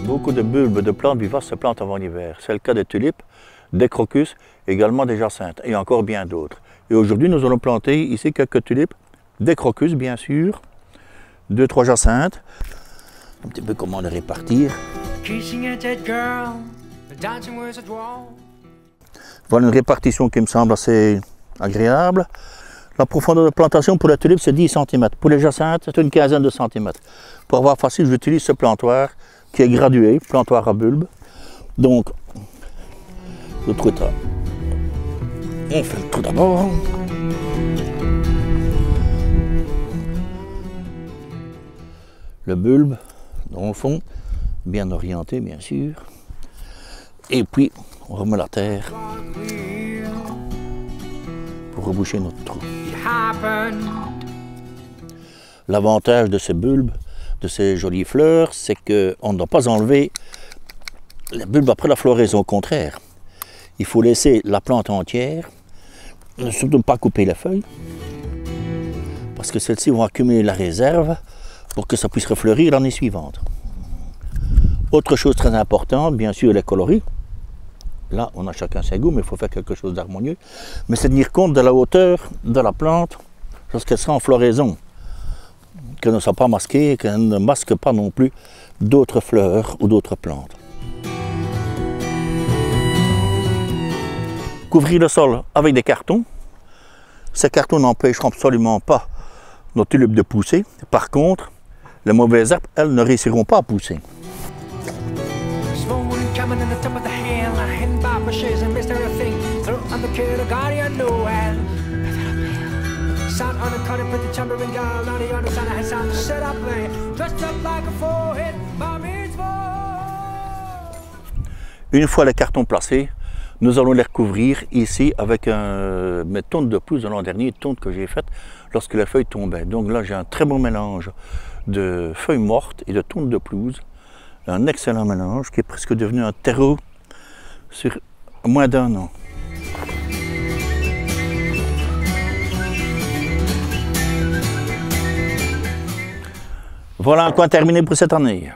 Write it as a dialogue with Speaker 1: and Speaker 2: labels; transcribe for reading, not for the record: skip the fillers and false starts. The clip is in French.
Speaker 1: Beaucoup de bulbes de plantes vivaces se plantent avant l'hiver. C'est le cas des tulipes, des crocus, également des jacinthes et encore bien d'autres. Et aujourd'hui, nous allons planter ici quelques tulipes, des crocus bien sûr, 2-3 jacinthes. Un petit peu comment les répartir. Voilà une répartition qui me semble assez agréable. La profondeur de plantation pour la tulipe, c'est 10 cm. Pour les jacinthes, c'est une quinzaine de centimètres. Pour avoir facile, j'utilise ce plantoir qui est gradué, plantoir à bulbe. Donc, le trou est là. On fait le trou d'abord. Le bulbe dans le fond, bien orienté bien sûr. Et puis, on remet la terre pour reboucher notre trou. L'avantage de ces bulbes, de ces jolies fleurs, c'est qu'on ne doit pas enlever les bulbes après la floraison. Au contraire, il faut laisser la plante entière, surtout ne pas couper les feuilles, parce que celles-ci vont accumuler la réserve pour que ça puisse refleurir l'année suivante. Autre chose très importante, bien sûr, les coloris. Là, on a chacun ses goûts, mais il faut faire quelque chose d'harmonieux. Mais c'est tenir compte de la hauteur de la plante lorsqu'elle sera en floraison. Qu'elle ne soit pas masquée, qu'elle ne masque pas non plus d'autres fleurs ou d'autres plantes. Couvrir le sol avec des cartons. Ces cartons n'empêcheront absolument pas nos tulipes de pousser. Par contre, les mauvaises herbes, elles ne réussiront pas à pousser. Une fois les cartons placés, nous allons les recouvrir ici avec mes tontes de pelouse de l'an dernier, tontes que j'ai faites lorsque les feuilles tombaient. Donc là, j'ai un très bon mélange de feuilles mortes et de tontes de pelouse. Un excellent mélange qui est presque devenu un terreau sur moins d'1 an. Voilà un coin terminé pour cette année.